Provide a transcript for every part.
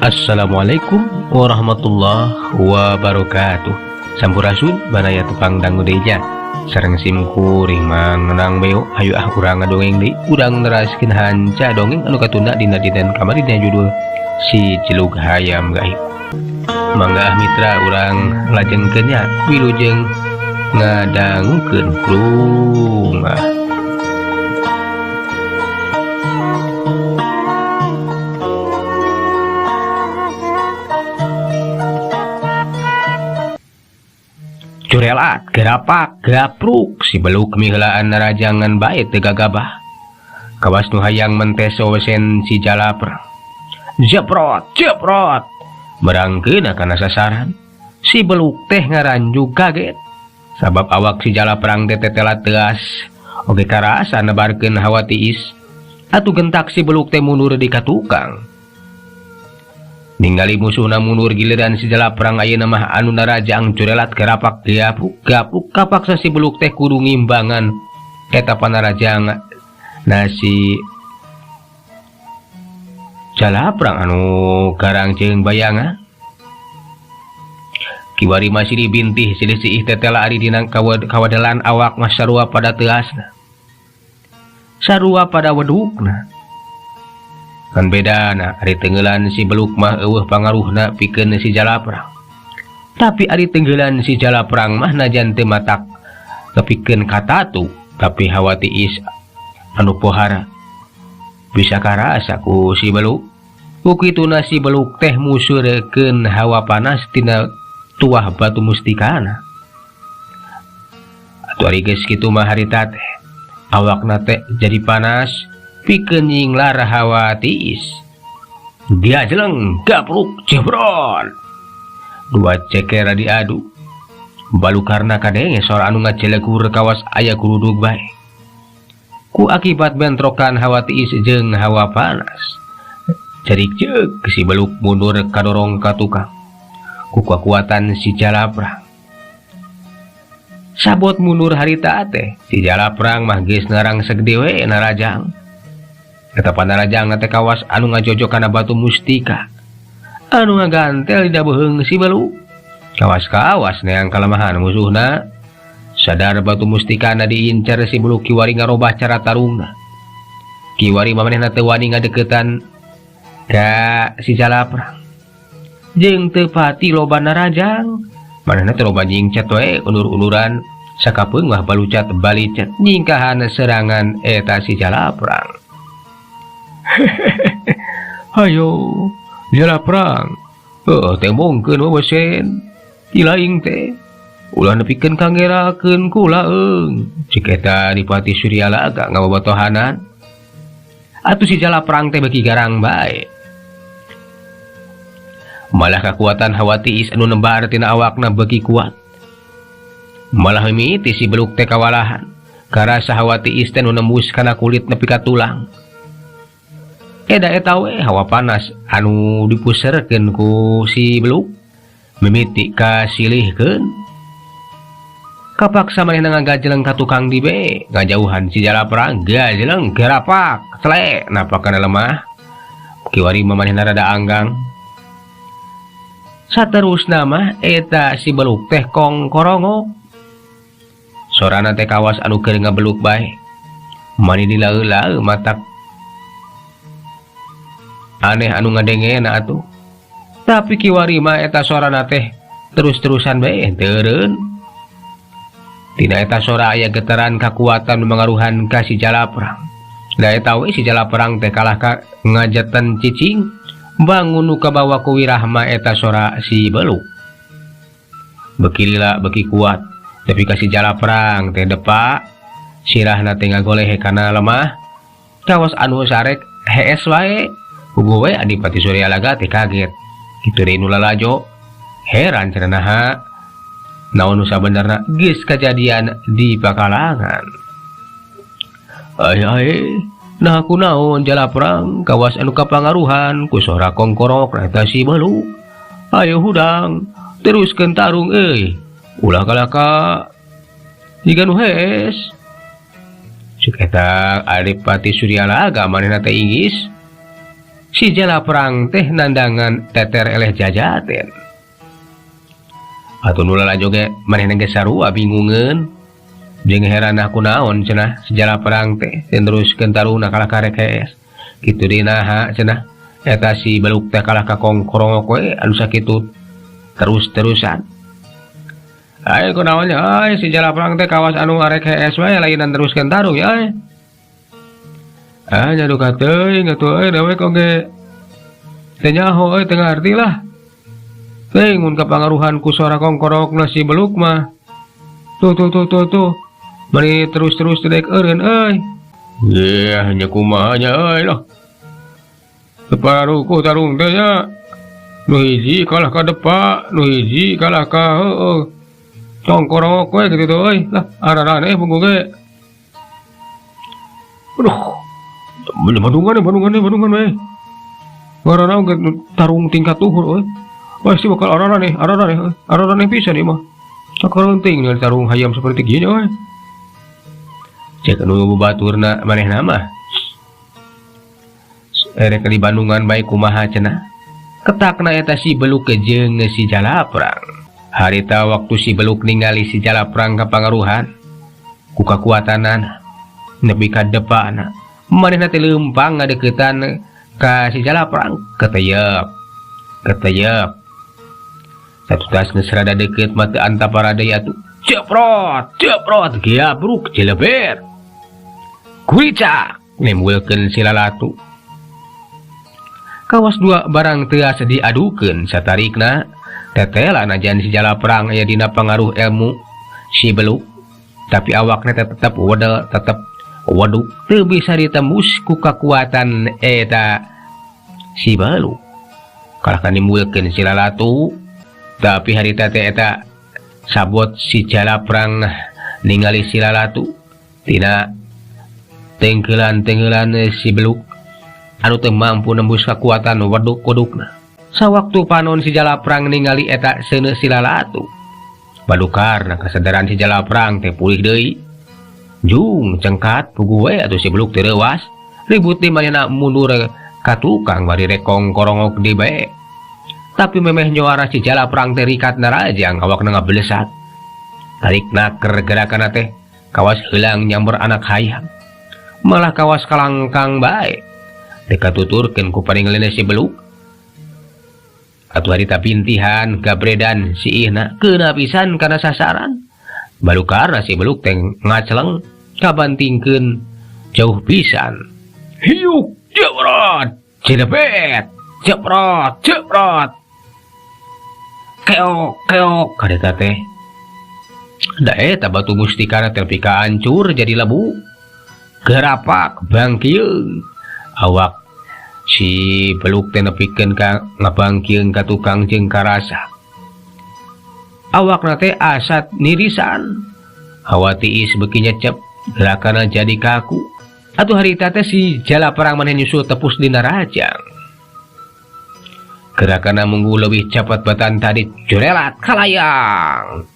Assalamualaikum warahmatullahi wabarakatuh. Sampurasun banaya tukang dangu deja sareng simkuring mengenang beo hayu urang ngadongeng deui urang neraskeun hanca dongeng anu katunda dina dinten kamari dina judul si Ciluk Hayam Gaib. Mangga mitra urang lajengkeun nya wilujeng ngadangukeun krungah. Curelat, gerapak, gapruk, si beluk mihlaan narajangan bae teu gagabah. Kawas nu hayang mentes wesen si Jalaprang. Jeprot, jeprot. Merangkeun kana sasaran. Si beluk teh ngaranjuk kaget. Sabab awak si Jalaprang teh tetelat teas. Oge karasa nebarkeun hawa tiis. Atuh gentak si beluk teh mundur di katukang. Ningali musuhna mundur giliran si Jalaprang ayeuna mah anu narajang curelat gerapak gapruk kapaksa si beluk teh kudu ngimbangan eta panarajang na si Jalaprang anu garang jeung bayangan. Kiwari masih dibintih silih-silih tetela ari dina kawadalan awak mah sarua pada teasna. Sarua pada wedukna. Kan bedana ari tenggelan si beluk mah eueuh pangaruhna pikeun si Jalaprang. Tapi ari tenggelan si Jalaprang mah najan teu matak kepikeun katatu, tapi hawa tiis anu pohara bisa karasa ku si beluk. Ku kituna si beluk teh musurekeun hawa panas tina tuah batu mustikana. Atuh ari geus kitu mah harita teh awakna teh jadi panas pikeun nyinglar hawa tiis. Dia jeleng gapruk jebrol. Dua ceker diadu. Balukarna kadenge sora anu ngacelekur kawas aya kurudug bae. Ku akibat bentrokan hawa tiis jeung hawa panas. Cerik ceuk si beluk mundur kadorong ka tukang. Ku kekuatan si Jalaprang. Sabot mundur harita teh si Jalaprang mah geus narang segede we narajang. Eta panarajang teh kawas anu ngajojok kana batu mustika. Anu ngagantel di dabeheung si beluk. Kawas-kawas neang kalemahan musuhna. Sadar batu mustika na diincar si beluk kiwari ngarobah cara tarungna. Kiwari mamanehna teu wani ngadeukeutan ka si Jalaprang. Jeung teu pati loba narajang. Manehna teu loba nyingcat we undur-unduran sakapeung mah balucat balicet nyingkahan serangan eta si Jalaprang. Hayo Jalaprang tembongkeun wewesen ilaing teh ulah nepikeun kanggerakeun kulaeung cik eta Dipati Suryalaga ngababatohanan. Atuh si Jalaprang teh beki garang bae. Malah kekuatan hawa tiis anu nembar tina awakna beki kuat. Malah mimiti si beluk teh kawalahan karasa hawa tiis teh nu nembus kana kulit nepi ka tulang. Eda eta we hawa panas anu dipuserkeun ku si beluk mimiti ka silihkeun. Kapaksa manehna ngagajeleng ka tukang di be ngajauhan si Jalaprang gajeleng gerapak tle napa kana lemah. Kiwari manehna rada anggang. Saterusna mah eta si beluk teh kongkorongok. Sorana teh kawas anu keur ngabeluk bae. Mani dilaeu-laeu matak aneh anu ngadengena atuh. Tapi kiwari mah eta sorana teh terus-terusan bae teureun. Tina eta sora aya getaran kakuatan mengaruhan ka si Jalaprang. Da eta we si Jalaprang teh kalah ka ngajetan cicing bangun nu kabawa ku wirah mah eta sora si beluk. Beki lila beki kuat tapi ka si Jalaprang teh depa sirahna teh ngagolehe kana lemah. Kawas anu sarek hees wae. Hugo we Adipati Suryalaga teh kaget. Kitu deui nu lalajo. Heran cenah naha. Naon nu sabenerna geus kajadian di pakalangan. Ai nah kunaon Jalaprang kawas anu kapangaruhan ku sora kongkorok eta si beluk. Ayo hudang teruskeun tarung euy. Ulah kalaka jiga nu hees. Ceuk eta Adipati Suryalaga manehna teh inggis. si jala perang teh nandangan teter eleh jajaten. Atuh nu lala joge manehna ge sarua bingungeun. Jeung heran aku naon cenah si jala perang teh teruskeun taruna kalah karekees. Kitu dinaha cenah eta si Beluk teh kalah ka kongkorongok we anu sakitu terus-terusan. Ai kunaon nya ai si jala perang teh kawas anu arek hees wae lainan teruskeun tarung ya. Nya duka teuing atuh dewek oge teu nyaho teu ngarti lah. Teuing mun kapangaruhan ku suara kongkorokna si Beluk mah. Tuh. Mari terus-terus dedek eureun euy. Yeh nya kumaha nya euy lah. Separuhku tarung teh nya. Nu hiji kalah ka depa, nu hiji kalah ka heueuh. Kongkorok we kitu euy. Lah araraneh punggu ge. Aduh. Bandungan we. Ngaranna ge tarung tingkat luhur euy. Pasti bakal araraneh pisan ieu mah. Sakareuting dengan tarung hayam seperti kieu euy. Cek anu baturna manehna mah. Erek di Bandungan bae kumaha cenah. Ketakna eta si Beluk jeung si jala perang. Harita waktu si Beluk ningali si jala perang kapangaruhan ku kakuatanan nepi ka depana. Manehna teh leumpang ngadeuketan ka si jala perang keteyep. Satu tas geus rada deukeut mah teu antapara deui atuh. Ceprot giabruk cileber. Kuicak nembulkeun si lalatu. Kawas dua barang teu asa diadukeun satarikna tetela najan si jala perang aya dina pangaruh ilmu si Beluk. Tapi awakna tetep waduk teu bisa ditembus ku kakuatan eta si Beluk. Kalah nimbulkeun si lalatu. Tapi harita teh eta sabot si jala perang ningali si lalatu tina tengkeulan si Beluk anu teu mampu nembus kakuatan waduk-wadukna. Sawaktu panon si jala perang ningali eta seuneu si lalatu, badukarna kasadaran si jala perang teh pulih deui. Jung cengkat puguh we atuh si Beluk teu leuwas, ribut di manehna mundur ka tukang bari rek kongkorongok di bae. Tapi memeh nyuara si jala perang teh rikat narajang awakna ngablesat. Tarikna keur gerakanna teh kawas heulang nyamber anak hayam. Malah kawas kalangkang bae. Dikatuturkeun ku paningalina si Beluk. Atuh harita pintihan gabredan si ihna keuna pisan kana sasaran. Balukarna si Beluk teh ngaceleng kabantingkeun jauh pisan. Hiuk jeprot cidepet jeprot. Keok kadeta teh. Da eta batu mustikana tepi ka hancur jadi lebu. Gerapak bangkieun. Awak si Beluk teh nepikeun ka ngabangkieun ka tukang jeung karasa. Awakna teh asat nirisan. Hawa tiis beuki nyecep, gerakana jadi kaku. Atuh harita teh si jala perang maneh nyusul tepus dina rajang. Gerakana munggu leuwih cepat batan tadi jurelat kalayang.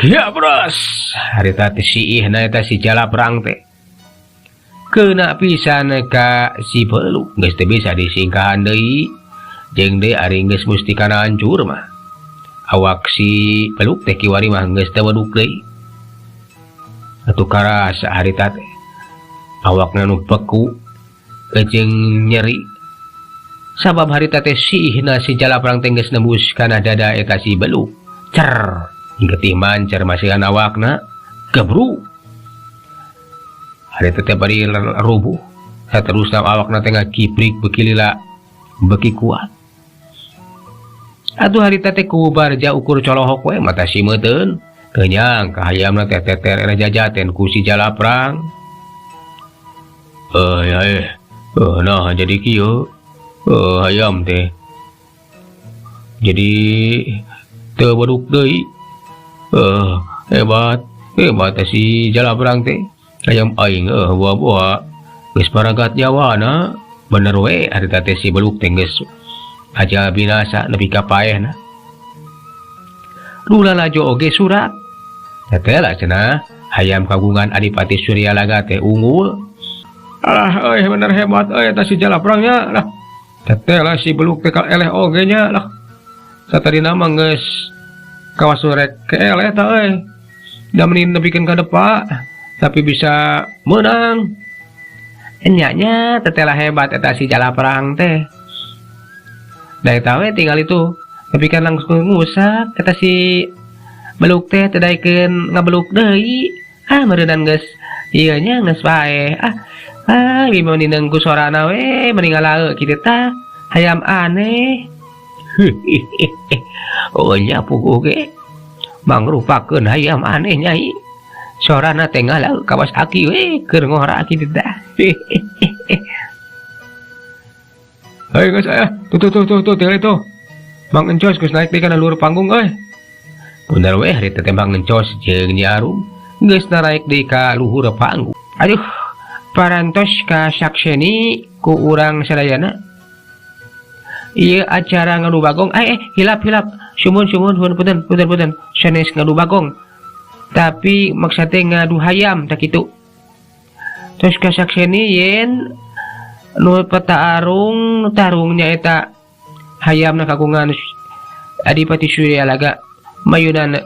Ya bros, harita teh si ihna eta si jala perang teh. Keuna pisan ka si Beluk geus teu bisa disingkahan deui. Jeung deui ari geus mustikana hancur mah. Awak si Beluk teh kiwari mah geus teu waduk deui. Atuh karasa harita teh. Awakna nu beku jeung nyeri. Sabab harita teh sihna si jala perang teh geus nembus kana dada eta si Beluk. Cer, getih mancer masihan awakna gebru. Harita teh bari rubuh. Saterusna awakna teh ngakiprik beuki lila beuki kuat. Atuh harita teh kubar ja ukur colohok we mata simeuteun. Teu nyangka hayamna teh teter era jajaten ku si jala perang. Nah jadi kieu. Hayam teh jadi teu waduk deui. Hebat si jala perang teh. Hayam aing buah-buah geus paragat nyawana. Bener we harita teh si Beluk teh geus aja binasa nepi ka paehna. Lula lajo oge surak. Tetela cenah hayam kagungan Adipati Suryalaga teh unggul. Alah bener hebat eta si Jalaprangnya lah. Teteh lah si Beluk teh eleh oge nya lah. Satadina mah geus kawas rek ke eleh ta da menin nepikeun ka depa tapi bisa menang. Enya teteh lah hebat eta si Jalaprang teh. Da eta we tinggal itu tapi kan langsung ngusak eta si Beluk teh daekeun ngabeluk deui. Meureunnan geus ieu nya geus bae. Gimana nineng ku sorana we meninggal kitu tah hayam aneh. Oh nya puguh ge mangrupakeun hayam aneh nyai. Sorana teh ngalaeu Kawasaki we keur ngora kitu tah. Hei geus aya tuh tinggal itu. Mang Encos geus naik di kana luhur panggung euy. Bener we hari teh Mang Encos jeung Nyarum geus naik di ka luhur panggung. Aduh parantos kasakseni ku urang sadayana ieu acara ngadu bagong hilap sumun punten sanes ngadu bagong tapi maksud teh ngadu hayam tak kitu tos kasakseni yen nu petaarung tarungnya eta hayamna kagungan Adipati Suryalaga mayunan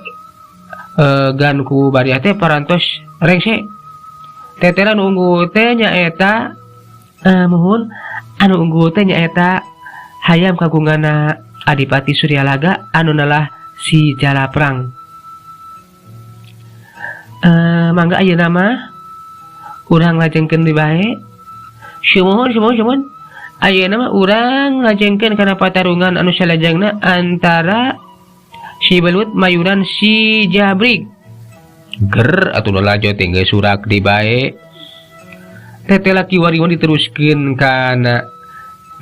gan ku bariah teh parantos rengse teteran unggul teh nyaeta muhun anu unggul teh nyaeta hayam kagungana Adipati Suryalaga anu nalah si Jalaprang. Mangga ayeuna mah urang lajengkeun di bae. Sumuhun ayeuna mah urang lajengkeun kana patarungan anu salajengna antara si Belut mayuran si Jabrik. Ger atuh lajo teh geus surak di bae. Teteh laki wariwan diteruskeun kana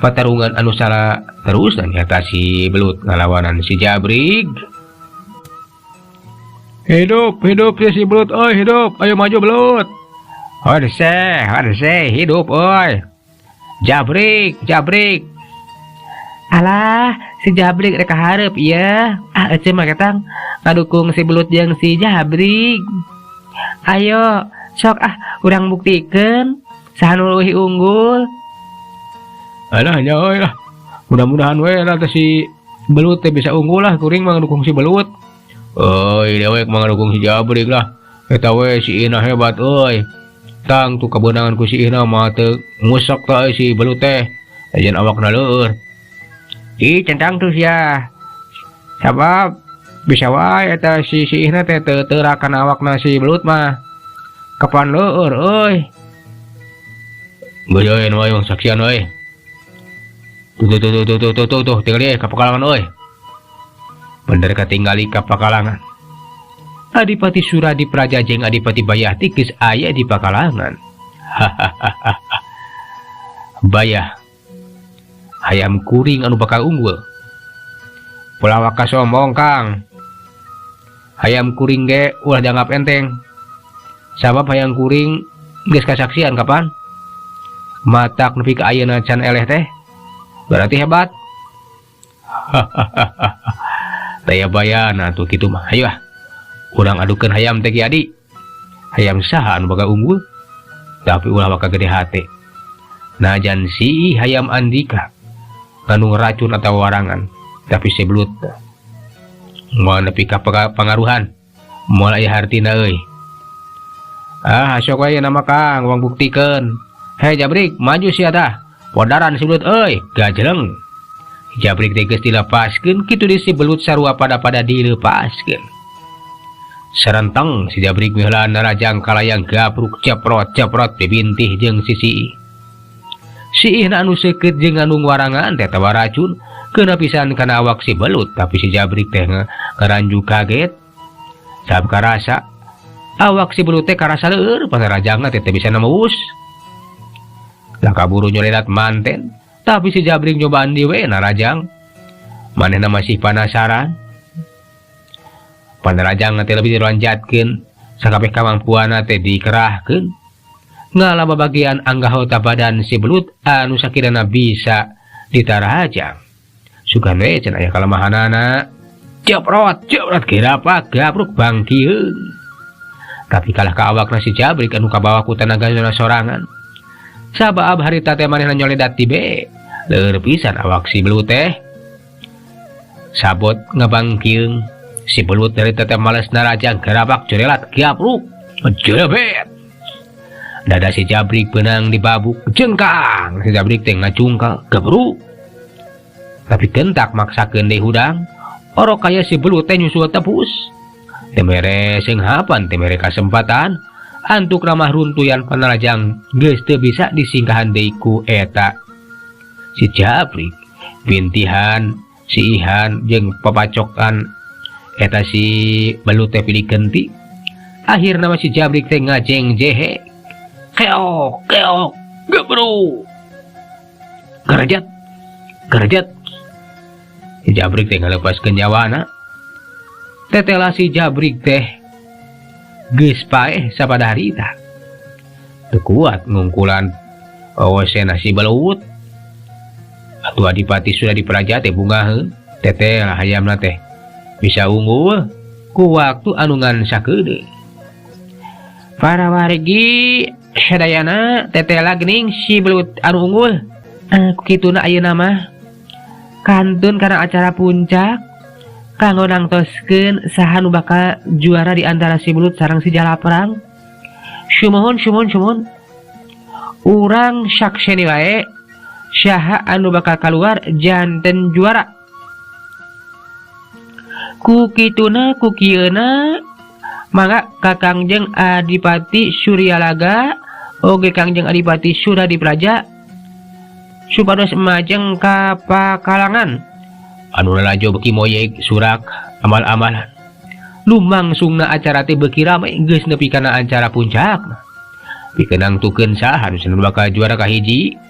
patarungan anu sala terus dan nyata si Belut ngalawanan si Jabrik. Hidup ya si Belut hidup. Ayo maju Belut. Hade hidup Jabrik. Alah si Jabrik rek hareup ieu. Ece mah ketang ngadukung si Belut jeung si Jabrik. Ayo sok urang buktikeun saha nu leuwih unggul. Alah nya lah. Mudah-mudahan we lah si Belut teh bisa unggul lah kuring mah ngadukung si Belut. Dewek mah ngadukung si Jabrik lah. Eta we si Ina hebat Tang tu kebenangan ku si Ina mah teu ngusak teh si Belut teh. Ajeun awakna leueur. Centang tuh ya sabab bisa wae eta si Ina teh teu teurakan awakna si Belut mah kapan leueur Bejoin wae wong saksian wae. Tuh tinggal di kapakalangan bener katinggali kapakalangan. Adipati Suradi Praja jeung Adipati Bayah geus aya di pakalangan. Bayah hayam kuring anu bakal unggul. Pelawak kasombong Kang. Hayam kuring ge ulah dianggap enteng. Sabab hayam kuring geus kasaksian kapan? Matak nepi ka ayeuna can eleh teh. Berarti hebat. Daya bayana tuh kitu mah. Hayu urang adukeun hayam teh Ki Adi. Hayam saha anu bakal unggul? Tapi ulah bakal gede hate. Najan si hayam Andika anu racun atau warangan, tapi si Belut moal nepi ka pangaruhan, moal aya hartina euy. Sok wae nama Kang, wong buktikeun. Hei Jabrik, maju sia tah. Podaran si Belut gajreng. Jabrik teh geus dilepaskeun kitu di si Belut sarua pada dilepaskeun. Sarenteng si Jabrik mihlaan narajang kalayang gapruk ceprot bibintih jeung si Ina anu seukeut jeung anu warangan teh tawa racun keuna pisan kana awak si Belut, tapi si Jabrik teh ngaranju kaget. Sabab karasa awak si Belut teh karasa leueur panarajangna teh bisa nembus. Lah kaburu nyolelat manten, tapi si Jabrik nyobaan di we narajang. Manehna masih penasaran. Panarajangna teh lebih dilanjatkeun sakabeh kamampuanna teh dikerahkeun. Ngalaba bagian anggahota badan si Belut anu sakirana bisa ditarajang. Sugan we cenah aya kalemahanana. Ceprot kirapa gapruk bangkieun. Tapi kalah ka awakna si Jabrik anu kabawa ku tenaga sorangan. Sabab harita teh manehna nyoledat tibe leur pisan awak si belut teh. Sabot ngabangkieung si belut dari teh males narajang gerabak jorelat gapruk jerebet. Dada si Jabrik benang dibabuk jengkang si Jabrik teh ngacungkal gapruk. Tapi kentak maksakeun deui hudang orok kaya si belut teh nyusul tepus. Teu mere seunghapan teu mere kasempatan antuk ramah runtuyan panalajang geus teu bisa disinggahan deui ku eta si Jabrik. Bintihan si Ihan jeung papacokan eta si belut teh pilih genti. Akhirna si Jabrik teh ngajeng jehe keok keok gebru gerejat gerejat. Si Jabrik teh ngalepaskeun nyawana. Tetela si Jabrik teh geus paeh sapada harita teu kuat ngungkulan owosena si belut. Atuh adipati sudah diperaja teh bungaheun tetela hayamna teh bisa unggul ku waktu anu ngan sakeudeung. Para wargi sadayana tetela geuning si belut anu unggul. Kituna ayeuna mah kantun kana acara puncak kanggo nangtoskeun saha nu bakal juara di antara si belut sareng si Jalaprang. Sumohon sumohon sumohon. Urang sakseni wae saha anu bakal kaluar janten juara. Ku kituna ku kieuna mangga Kakangjeng Adipati Suryalaga oge Kangjeng Adipati Surya Dipraja supados majeng ka pakalangan anu lalajo beki moyeg surak amal-amalan. Lumangsungna acara teh beuki rame geus nepi kana acara puncakna. Pikeunang tukeun saha anu bakal juara kahiji.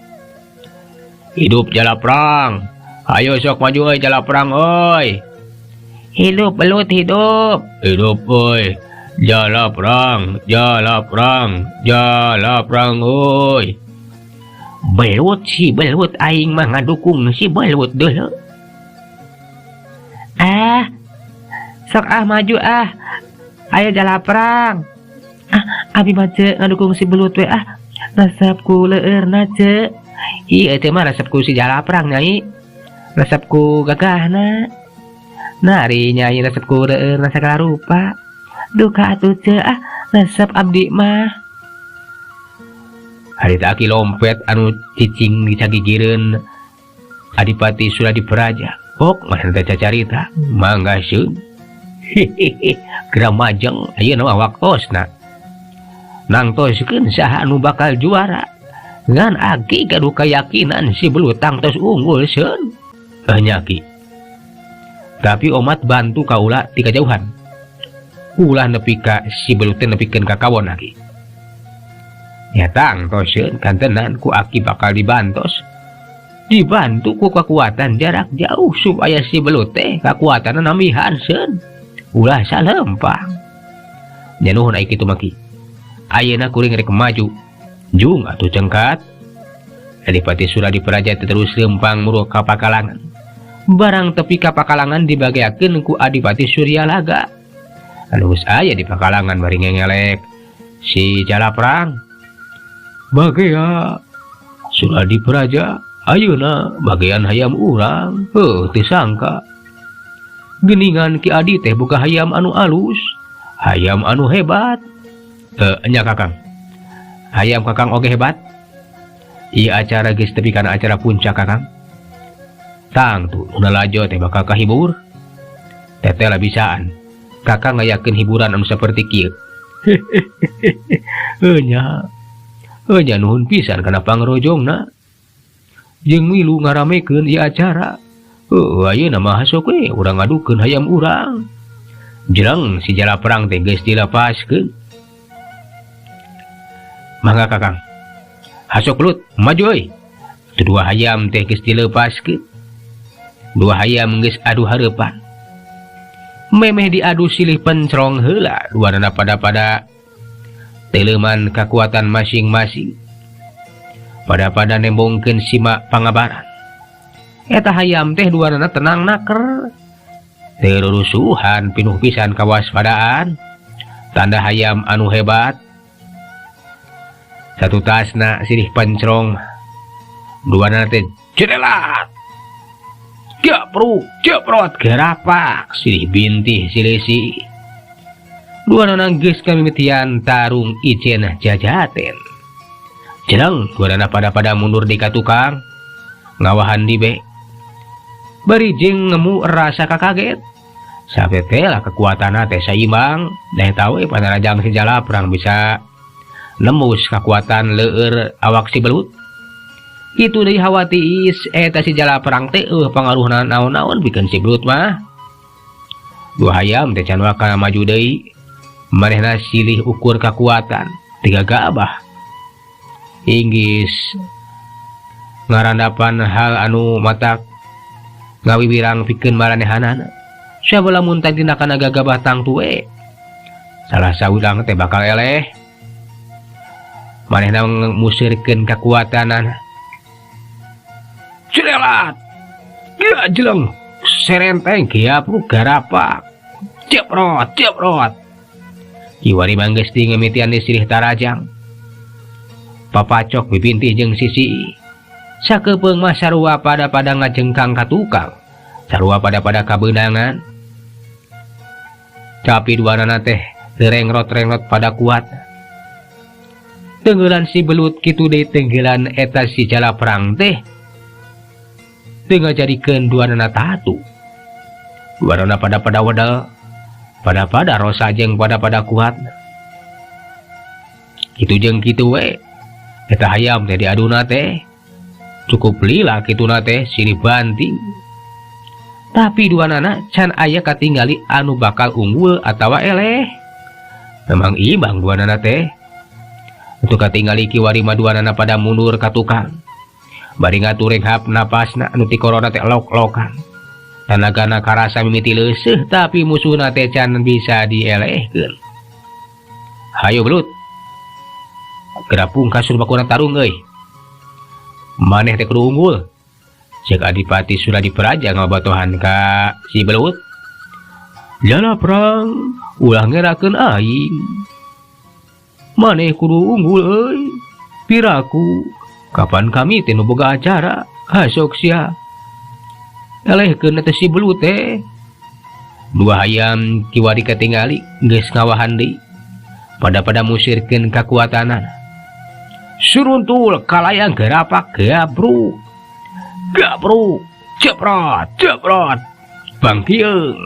Hidup Jalaprang. Ayo sok maju euy Jalaprang euy. Hidup belut hidup. Hidup euy. Jalaprang, Jalaprang, Jalaprang euy. Belut si belut aing mah ngadukung si belut deuleu. Sok maju ayo Jalaprang. Abi mah ceuk ngadukung si belut we resep ku leueurna ceuk. Ieu teh mah resep ku si Jalaprang nyai. Resep ku gagahna. Nari nyai resep ku leueurna sagala rupa. Duka atuh ceuk resep abdi mah. Harita aki lompet anu cicing dicagigireun Adipati Surya Dipraja. Pok mah teh cacarita mangga seun. Hehehe geura majeng ayeuna mah waktosna. Nangtoskeun saha anu bakal juara. Ngan aki gaduh kayakinan si belut tangtos unggul seun. Nyaki. Tapi omat bantu kaula ti kajauhan. Ulah nepi ka si belut teh nepikeun ka kawon lagi. Ya tangtos seun kantenan ku aki bakal dibantos. Dibantu ku kekuatan jarak jauh supaya si belut teh kekuatanna namihan seun. Ulah salempang. Nya nuhun ai kitu maki. Ayeuna kuring rek maju. Jung atuh cengkat. Adipati Surya Dipraja terus lempang muruh ka pakalangan. Barang tepi ka pakalangan dibagiakeun ku Adipati Suryalaga. Anu geus aya di pakalangan bari ngelek si Jalaprang. Bagea Surya Dipraja ayeuna bagian hayam urang. Teu sangka. Geningan Ki Adi teh boga hayam anu alus, hayam anu hebat. Nya Kakang. Hayam Kakang oge hebat. Ieu acara geus tepi kana acara puncak Kakang. Tangtu nu lajo teh bakal kahibur. Teteh lah bisaan. Kakang ngayakeun hiburan anu saperti kieu. Nya nuhun pisan kana pangrojongna. Jeung milu ngaramekeun ieu acara. Ayeuna mah sok we urang ngadukeun hayam urang. Jereng si Jalaprang teh geus dilepaskeun. Mangga Kakang. Hasok belut maju euy. Dua hayam teh geus dilepaskeun. Dua hayam geus adu hareupan. Memeh diadu silih pencrong heula duanana pada teleuman kekuatan masing-masing. Pada nembongkeun simak pangabaran. Eta hayam teh duanana tenang naker. Teu rurusuhan pinuh pisan kawaspadaan. Tanda hayam anu hebat. Satu tasna silih pancrong, dua teh jerelat. Jeprot garapak silih bintih silesi. Dua geus kamimitian tarung icen jajaten. Jeneng dua pada mundur di katukang, ngawahan di be. Bari jeung ngemu rasa kakaget. Sampai teh lah kekuatan teh saimbang, dah tahu panarajang si Jalaprang bisa nembus kekuatan leur awak si belut. Itu deui hawatiis eta si Jalaprang teh pangaruhna naon-naon bikin si belut mah. Dua hayam teh can wakana maju deui, manehna silih ukur kekuatan 3 gabah. Inggis ngarandapan hal anu matak ngawiwirang pikeun maranehanana. Sabala mun tadi nakana gagabah tang tuwe. Salah saulang teh bakal eleh. Manehna musirkeun kekuatanan. Jerelat. Dia jeleng serenteng kiapru garapak. Jeprot. Kiwari manggeus di ngemitian di silih tarajang. Papacok bibintih jeung sisi. Sakepeung mah sarua pada ngajengkang ka tukang. Sarua pada kabeunangan. Tapi duanana teh rengrot pada kuat. Tenggelan si belut kitu deui tenggelan eta si Jalaprang teh. Teu ngajadikeun duanana tatu. Duanana pada wedel, pada rosa jeung pada kuat. Kitu jeung kitu we. Eta hayam teh diaduna teh cukup lila kituna teh silih banting. Tapi duanana can aya katinggali anu bakal unggul atawa eleh. Memang imbang duanana teh. Untuk katinggali kiwari mah duanana pada mundur ka tukang. Bari ngatureng hap napasna anu ti korona teh lok-lokan. Tanagana karasa mimiti leuseuh tapi musuhna teh can bisa dielehkeun. Hayo belut. Gerapung kasur bakuna tarung euy. Maneh teh kudu unggul. Cek Adipati sudah diperaja ngabatohan ka si belut. Jalaprang ulah ngerakeun aing. Maneh kudu unggul euy. Piraku kapan kami teh nu boga acara hasok sia. Elehkeun eta si belut teh. Dua hayam kiwari katingali geus ngawahan deui. Pada musirkeun kakuatanan. Suruntul kalayang garapak gabruk. Jeprot. Bangkieung.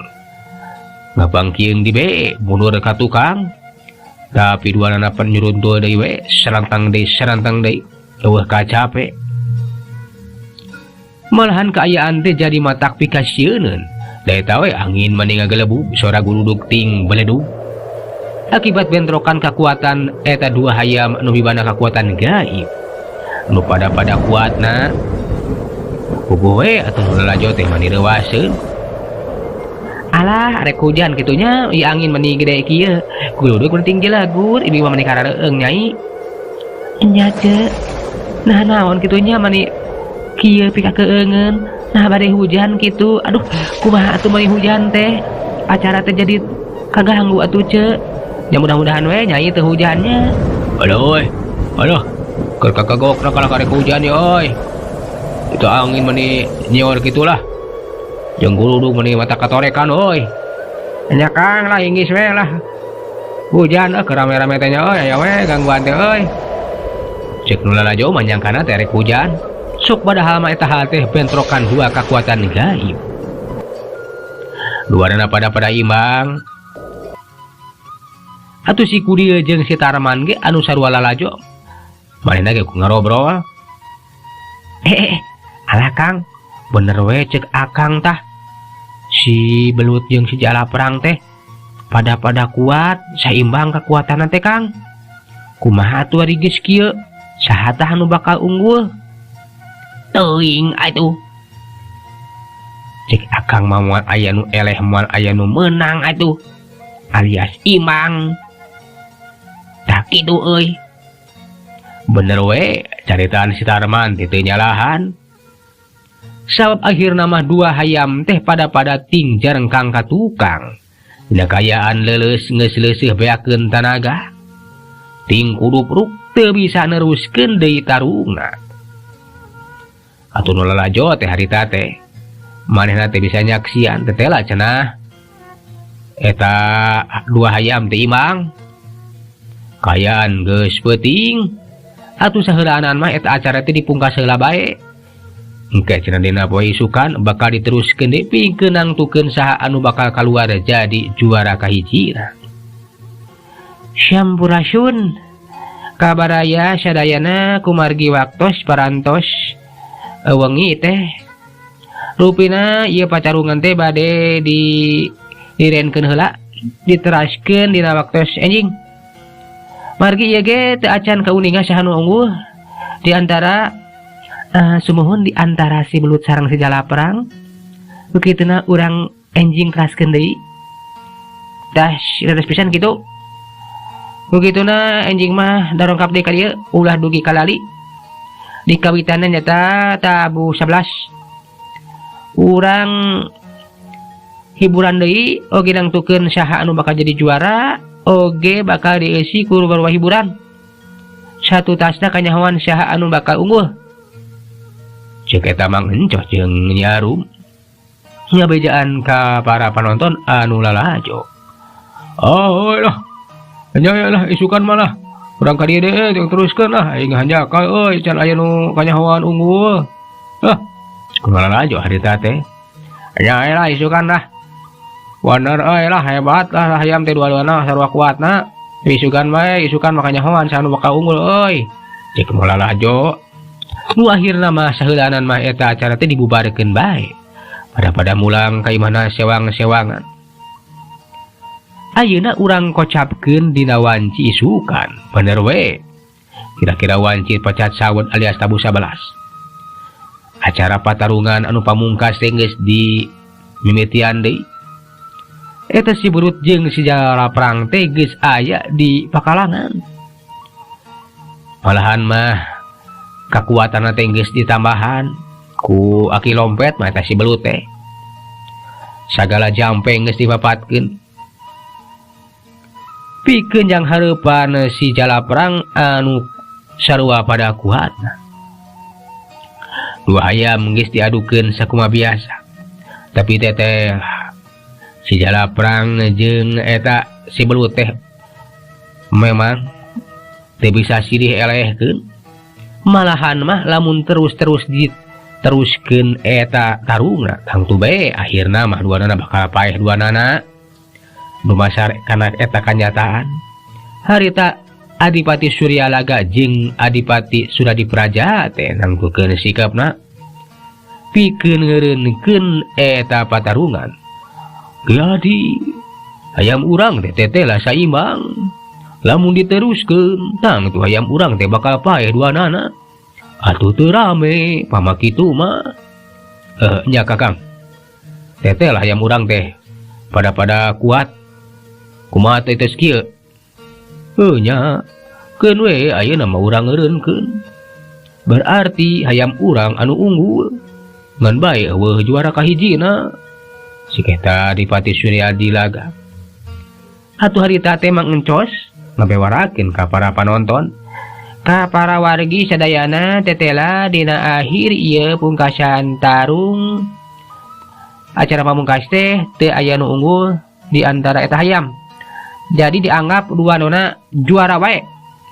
Ngabangkieung di be mundur ka tukang. Tapi duanana pan nyuruntul deui we serantang deui eueuh kacape. Malahan kaayaan teh jadi matak pikasieun. Da eta we angin mending ngagelebuk sora guludug ting beledug. Akibat bentrokan kekuatan eta dua hayam anu mibana kekuatan gaib. Nu pada kuatna puguh we atuh lalajo teh mani reuwaseun. Alah arek hujan kitunya ieu angin mani gede kieu. Guludug penting jelagur ieu mah mani karareung nyai. Nya ce. Nah naon kitunya mani kieu pika keungeun. Nah bade hujan kitu. Aduh kumaha atuh mani hujan teh. Acara teh jadi kaganggu atuh ce. Ya mudah-mudahan we nyai teu hujannya. Aduh keur kagokna kalau karek hujan ya euy. Itu angin meni nyor gitulah. Jeung guludug meni mata katorekan euy. Nya Kang lah inggis we lah. Hujan keur rame-rame teh nya euy aya we gangguan teh euy. Cek nu lalajo manyangkana teh rek hujan. Sok padahal mah eta hal teh bentrokan dua kekuatan gaib. Duana pada imbang. Atuh si Kudieu jeung si Tarman ge anu sarua lalajo. Manehna ge ngarobrol. Alah Kang, bener we cek Akang tah. Si belut jeung si Jalaprang teh pada kuat, saimbang kekuatan teh Kang. Kumaha atuh ari geus kieu? Saha tah anu bakal unggul? Teuing atuh. Cek Akang mah moal aya nu eleh moal aya nu meunang atuh. Alias imbang. Tak kitu euy. Bener we caritaan si Tarman teu nyalahan. Sabab akhirna mah dua hayam teh pada ting jarengkang ka tukang. Dina kayaan leuleus geus leuseuh beakeun tanaga. Ting kudupruk teu bisa neruskeun deui tarungna. Atuh nu lalajo teh harita teh manehna teh bisa nyaksian tetela cenah eta dua hayam teh imang kayaan geus peuting atuh saheulaanan mah eta acara teh dipungkas heula bae engke cenah dina poe isukan bakal diteruskeun deui pikeun nangtukeun saha anu bakal kaluar jadi juara kahijina. Sampurasun kabaraya sadayana kumargi waktos parantos wengi teh rupina ieu pacarungan teh bade direnkeun heula diteraskeun dina waktos enjing. Margi ieu ge teu acan kauningan saha nu unggul di antara sumuhun di antara si belut sareng si jalaprang. Bekituna urang enjing teraskeun deui. Das dados pisan kitu. Begituna enjing mah darongkap deui ka dieu ulah dugi kalali. Di kawitanna nyata tabu 11. Urang hiburan deui oge nangtukeun saha anu bakal jadi juara oge bakal dieusi ku rupa hiburan. Satu tasna kanyahoan saha anu bakal unggul. Ceuk eta Mang Encos jeung Nyi Arum ngabejaan ka para panonton anu lalajo. Oh lah, nya lah isukan malah urang ka dieu deui teruskeun lah aing hanjaka euy can aya nu kanyahoan unggul. Kumaha lalajo harita teh. Nya lah isukan lah. Waner euy lah hebat lah hayam teh dua-duana sarua kuatna. Isukan makanya hoan sanu bakal unggul euy. Cek mola lalajo. Nu akhirna mah saheulaanan mah eta acara teh dibubarkeun bae. Pada mulang ka imahna sewang-sewangan. Ayeuna urang kocapkeun dina wanci isukan. Bener we. Kira-kira wanci pacat sawet alias tabu 11. Acara patarungan anu pamungkas teh geus di mimitian deui. Eta si Berut jeung si Jalaprang teh geus aya di pakalangan. Malahan mah kakuatanna teh geus ditambahan ku aki lompet mah eta si Belut teh. Sagala jampeng geus dipapatkeun. Pikeun jang hareupan si Jalaprang anu sarua pada kuatna. Dua hayam geus diadukeun sakumaha biasa. Tapi teteh si Jalaprang jeung eta si Belut teh memang teu bisa silih elehkeun. Malahan mah lamun terus diteruskeun eta tarungna tangtu bae akhirna mah duanana bakal paeh duanana. Nu masar kana eta kanyataan harita Adipati Suryalaga jeung Adipati Suradipraja teh nangtukeun sikapna pikeun ngeureunkeun eta patarungan. Jadi hayam urang teh teteh saimbang. Lamun diteruskeun tang tu hayam urang teh bakal paeh duanana. Atuh teu rame pamakitu mah. Nya Kakang. Teteh hayam urang teh pada kuat. Kumaha teh tos kieu? Nya keun we ayeuna mah urang ngeureunkeun. Berarti hayam urang anu unggul. Ngan bae eueuh juara kahijina. Siketa Adipati Suryadilaga. Atuh harita teh Mang Encos ngabewarakeun ka para panonton, ka para wargi sadayana tetela dina akhir ieu pungkasan tarung acara pamungkas teh teu aya nu unggul di antara eta hayam. Jadi dianggap duanana juara wae.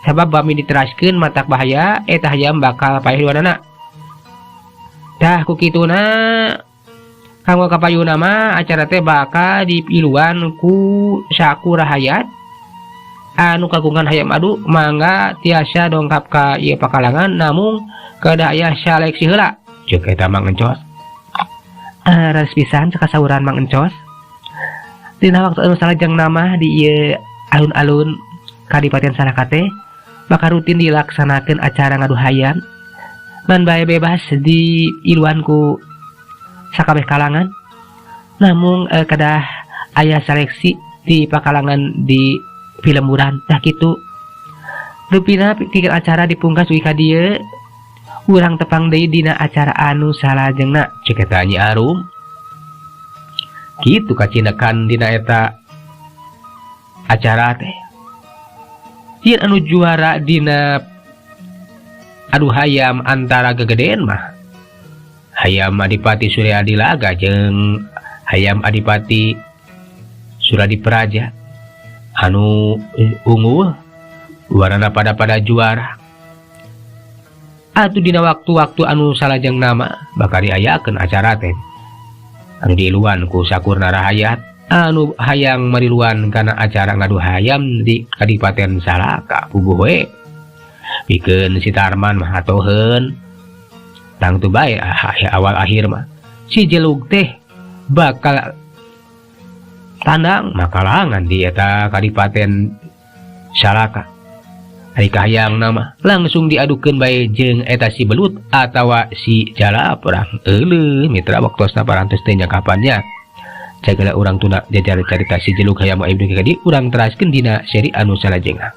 Sabab bami diteraskeun matak bahaya eta hayam bakal paeh duanana. Dah ku kituna kanggo kapayuna mah acara teh bakal dipiluan ku sakurahayat anu kagungan hayam adu mangga tiasa dongkap ka ieu pakalangan namun kada aya seleksi heula. Ceuk eta Mang Encos. Ras pisan sakasauran Mang Encos. Dina waktu anu salajeng nama di ieu alun-alun Kadipaten Salaka teh bakal rutin dilaksanakeun acara ngadu hayam. Man bae bebas di iluan ku sakabeh kalangan. Namun kada aya seleksi di pakalangan di Pilemburan tah kitu. Rupina pikeun acara dipungkas ugi ka dieu urang tepang deui dina acara anu salajengna ceuk eta Nyi Arum. Kitu kacindekan dina eta acara teh. yen anu juara dina adu hayam antara gegeden mah hayam Adipati Suryadilaga jeung hayam Adipati Suradipraja anu unggul luarana pada juara. Atuh dina waktu-waktu anu salajeng nama bakal diayakeun acara teh anu diiluan ku sakurna rahayat anu hayang mariluan kana acara ngadu hayam di Kadipaten Salaka puguh we pikeun si Tarman mah atoheun tang tu bae awal akhir mah si jelug teh bakal tandang makalangan di eta Kadipaten Salaka. Ari kahayang nama langsung diadukeun bae jeung eta si Belut atawa si Jala perang euleuh mitra waktosna parantos teh nya kapannya cagala urang tuna jajar carita si jelug hayam aib kadi urang teraskeun dina seri anu salajengna.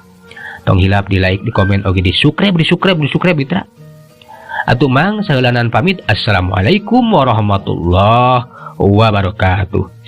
Tong hilap di like, di komen, oge di subscribe mitra. Atuh mang saheulanan pamit. Assalamualaikum warahmatullahi wabarakatuh.